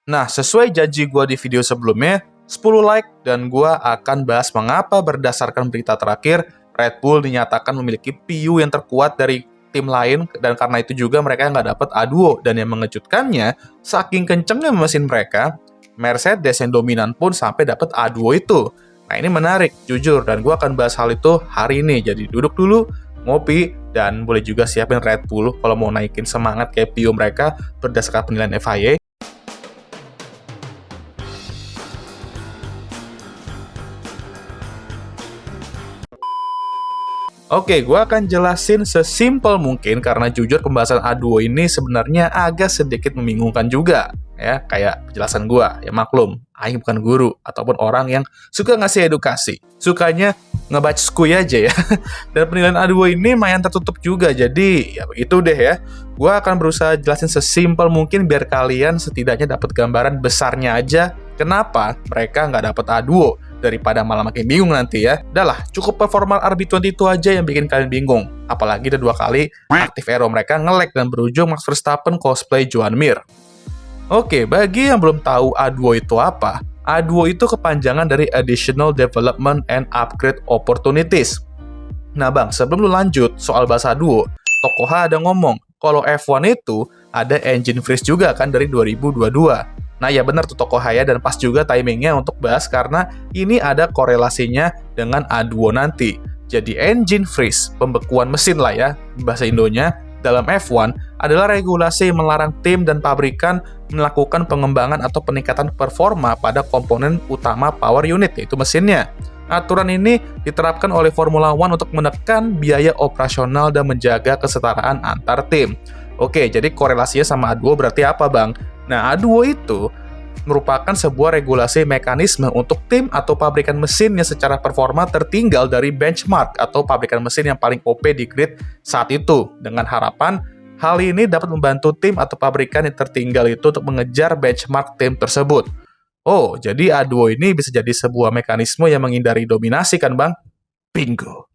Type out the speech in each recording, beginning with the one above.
Nah, sesuai janji gue di video sebelumnya, 10 like dan gue akan bahas mengapa berdasarkan berita terakhir, Red Bull dinyatakan memiliki PU yang terkuat dari tim lain, dan karena itu juga mereka nggak dapat A2. Dan yang mengejutkannya, saking kencengnya mesin mereka, Mercedes yang dominan pun sampai dapat A2 itu. Nah, ini menarik, jujur, dan gue akan bahas hal itu hari ini. Jadi duduk dulu, ngopi, dan boleh juga siapin Red Bull kalau mau naikin semangat kayak PU mereka berdasarkan penilaian FIA. Oke, gue akan jelasin sesimpel mungkin karena jujur pembahasan A2 ini sebenarnya agak sedikit membingungkan juga. Ya, kayak penjelasan gue, ya maklum, Aing bukan guru ataupun orang yang suka ngasih edukasi. Sukanya ngebaca skuy aja ya. Dan penilaian A2 ini lumayan tertutup juga, jadi ya begitu deh ya. Gue akan berusaha jelasin sesimpel mungkin biar kalian setidaknya dapat gambaran besarnya aja kenapa mereka nggak dapat A2. Daripada malah makin bingung nanti ya. Udahlah, cukup performa RB22 aja yang bikin kalian bingung. Apalagi ada 2 kali aktif aero mereka nge-lag dan berujung Max Verstappen cosplay Joan Mir. Oke, bagi yang belum tahu A2 itu apa, A2 itu kepanjangan dari Additional Development and Upgrade Opportunities. Nah bang, sebelum lu lanjut soal bahasa A2, Tokoha ada ngomong, kalau F1 itu ada engine freeze juga kan dari 2022. Nah ya benar tuh Tokoha ya, dan pas juga timingnya untuk bahas karena ini ada korelasinya dengan A2 nanti. Jadi engine freeze, pembekuan mesin lah ya, bahasa Indonya, dalam F1 adalah regulasi yang melarang tim dan pabrikan melakukan pengembangan atau peningkatan performa pada komponen utama power unit, yaitu mesinnya. Aturan ini diterapkan oleh Formula One untuk menekan biaya operasional dan menjaga kesetaraan antar tim. Oke, jadi korelasinya sama A2 berarti apa bang? Nah, A2 itu merupakan sebuah regulasi mekanisme untuk tim atau pabrikan mesin yang secara performa tertinggal dari benchmark atau pabrikan mesin yang paling OP di grid saat itu. Dengan harapan, hal ini dapat membantu tim atau pabrikan yang tertinggal itu untuk mengejar benchmark tim tersebut. Oh, jadi A2 ini bisa jadi sebuah mekanisme yang menghindari dominasi kan bang? Bingo!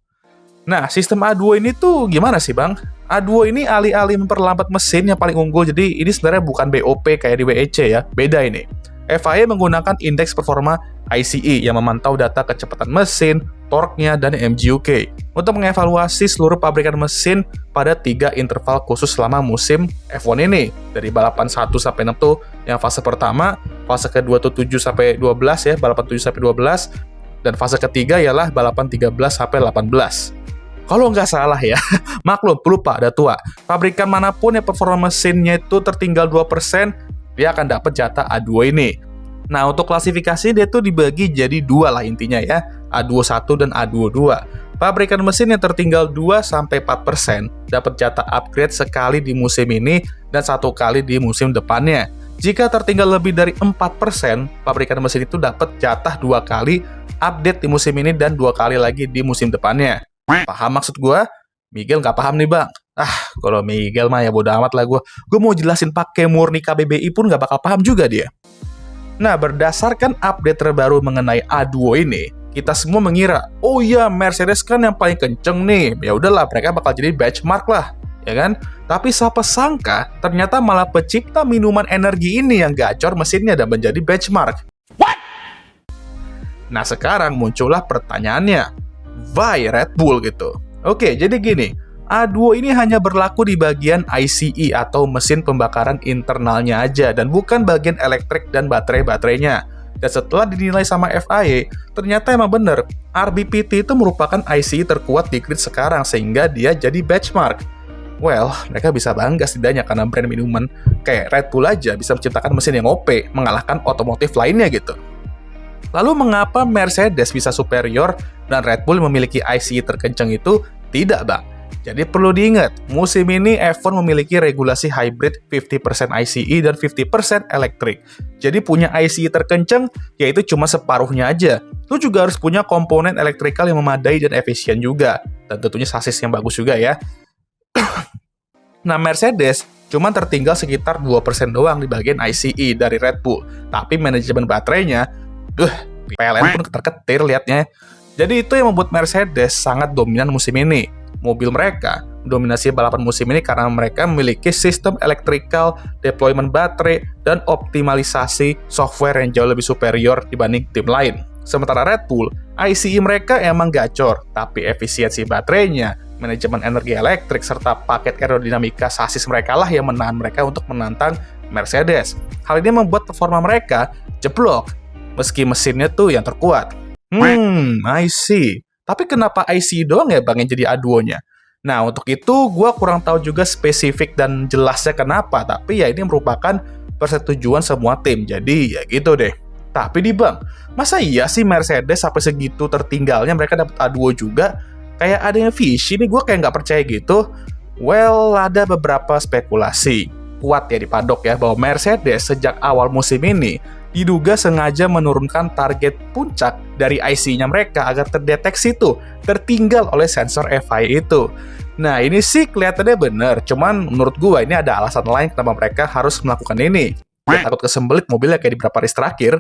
Nah, sistem A2 ini tuh gimana sih bang? A2 ini alih-alih memperlambat mesin yang paling unggul, jadi ini sebenarnya bukan BOP kayak di WEC ya, beda ini. FIA menggunakan indeks performa ICE yang memantau data kecepatan mesin, torque-nya, dan MGUK untuk mengevaluasi seluruh pabrikan mesin pada 3 interval khusus selama musim F1 ini. Dari balapan 1 sampai 6 tuh yang fase pertama, fase kedua tuh 7 sampai 12 ya, balapan 7 sampai 12, dan fase ketiga ialah balapan 13 sampai 18. Kalau nggak salah ya, maklum, pelupa, ada tua. Pabrikan manapun yang performa mesinnya itu tertinggal 2%, dia akan dapat jatah A2 ini. Nah, untuk klasifikasi dia tuh dibagi jadi 2 lah intinya ya, A21 dan A22. Pabrikan mesin yang tertinggal 2-4% dapat jatah upgrade sekali di musim ini dan 1 kali di musim depannya. Jika tertinggal lebih dari 4%, pabrikan mesin itu dapat jatah 2 kali update di musim ini dan 2 kali lagi di musim depannya. Paham maksud gue? Miguel nggak paham nih bang. Kalau Miguel mah ya bodo amat lah gue. Gue mau jelasin pakai murni KBBI pun nggak bakal paham juga dia. Nah, berdasarkan update terbaru mengenai A2 ini, kita semua mengira, oh iya Mercedes kan yang paling kenceng nih. Ya udahlah, mereka bakal jadi benchmark lah, ya kan? Tapi siapa sangka ternyata malah pencipta minuman energi ini yang gacor mesinnya dan menjadi benchmark. What? Nah, sekarang muncullah pertanyaannya. Why Red Bull gitu? Oke, jadi gini, A2 ini hanya berlaku di bagian ICE atau mesin pembakaran internalnya aja dan bukan bagian elektrik dan baterai-baterainya. Dan setelah dinilai sama FIA, ternyata emang bener, RBPT itu merupakan ICE terkuat di grid sekarang sehingga dia jadi benchmark. Well, mereka bisa bangga setidaknya karena brand minuman kayak Red Bull aja bisa menciptakan mesin yang OP, mengalahkan otomotif lainnya gitu. Lalu mengapa Mercedes bisa superior dan Red Bull memiliki ICE terkencang itu? Tidak bang. Jadi perlu diingat, musim ini F1 memiliki regulasi hybrid 50% ICE dan 50% elektrik. Jadi punya ICE terkencang, yaitu cuma separuhnya aja. Lu juga harus punya komponen elektrikal yang memadai dan efisien juga. Dan tentunya sasis yang bagus juga ya. Nah, Mercedes cuma tertinggal sekitar 2% doang di bagian ICE dari Red Bull. Tapi manajemen baterainya, PLN pun ketar-ketir liatnya. Jadi itu yang membuat Mercedes sangat dominan musim ini. Mobil mereka mendominasi balapan musim ini karena mereka memiliki sistem electrical, deployment baterai, dan optimalisasi software yang jauh lebih superior dibanding tim lain. Sementara Red Bull, ICE mereka emang gacor, tapi efisiensi baterainya, manajemen energi elektrik, serta paket aerodinamika sasis mereka lah yang menahan mereka untuk menantang Mercedes. Hal ini membuat performa mereka jeblok, meski mesinnya tuh yang terkuat. I see. Tapi kenapa ICE doang ya Bang yang jadi aduonya? Nah, untuk itu gue kurang tahu juga spesifik dan jelasnya kenapa, tapi ya ini merupakan persetujuan semua tim, jadi ya gitu deh. Tapi di Bang, masa iya sih Mercedes sampai segitu tertinggalnya mereka dapat A2 juga? Kayak ada yang fishy nih, gue kayak nggak percaya gitu. Well, ada beberapa spekulasi. Kuat ya di padok ya, bahwa Mercedes sejak awal musim ini diduga sengaja menurunkan target puncak dari IC-nya mereka agar terdeteksi tuh tertinggal oleh sensor FIA itu. Nah, ini sih kelihatannya bener, cuman menurut gua ini ada alasan lain kenapa mereka harus melakukan ini. Ya, takut kesembelit mobilnya kayak di beberapa race terakhir.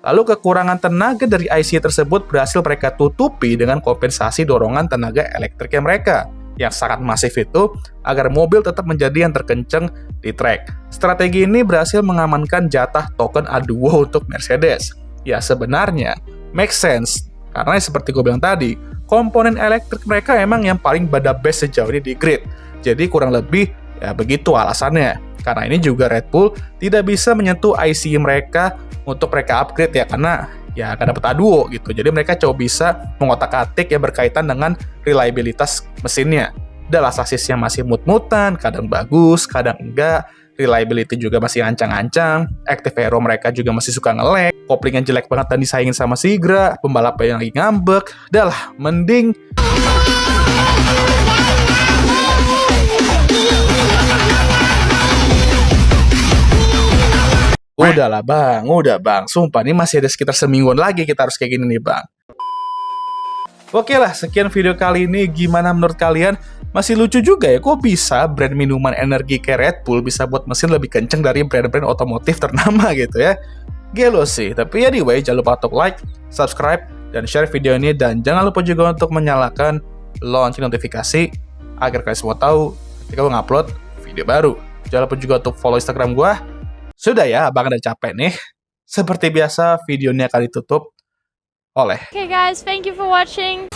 Lalu kekurangan tenaga dari IC tersebut berhasil mereka tutupi dengan kompensasi dorongan tenaga elektriknya mereka yang sangat masif itu agar mobil tetap menjadi yang terkencang di track. Strategi ini berhasil mengamankan jatah token A2 untuk Mercedes. Ya sebenarnya make sense, karena seperti gue bilang tadi, komponen elektrik mereka emang yang paling bada best sejauh ini di grid. Jadi kurang lebih ya begitu alasannya. Karena ini juga Red Bull tidak bisa menyentuh IC mereka untuk mereka upgrade ya, karena ya akan dapat A2 gitu. Jadi mereka coba bisa mengotak-atik yang berkaitan dengan reliabilitas mesinnya. Udah lah, sasisnya masih mut-mutan, kadang bagus, kadang enggak. Reliability juga masih ancang-ancang. Active Aero mereka juga masih suka nge-lag. Koplingan jelek banget dan disayangin sama Sigra. Pembalap yang lagi ngambek. Udah lah, mending udahlah Bang, udah Bang. Sumpah, ini masih ada sekitar semingguan lagi kita harus kayak gini nih Bang. Oke lah, sekian video kali ini. Gimana menurut kalian? Masih lucu juga ya, kok bisa brand minuman energi kayak Red Bull bisa buat mesin lebih kenceng dari brand-brand otomotif ternama gitu ya. Gelo sih, tapi anyway, jangan lupa untuk like, subscribe, dan share video ini. Dan jangan lupa juga untuk menyalakan lonceng notifikasi agar kalian semua tahu ketika gue ngupload video baru. Jangan lupa juga untuk follow Instagram gue. Sudah ya, abang udah capek nih. Seperti biasa, video ini akan ditutup oleh... Okay guys, thank you for watching.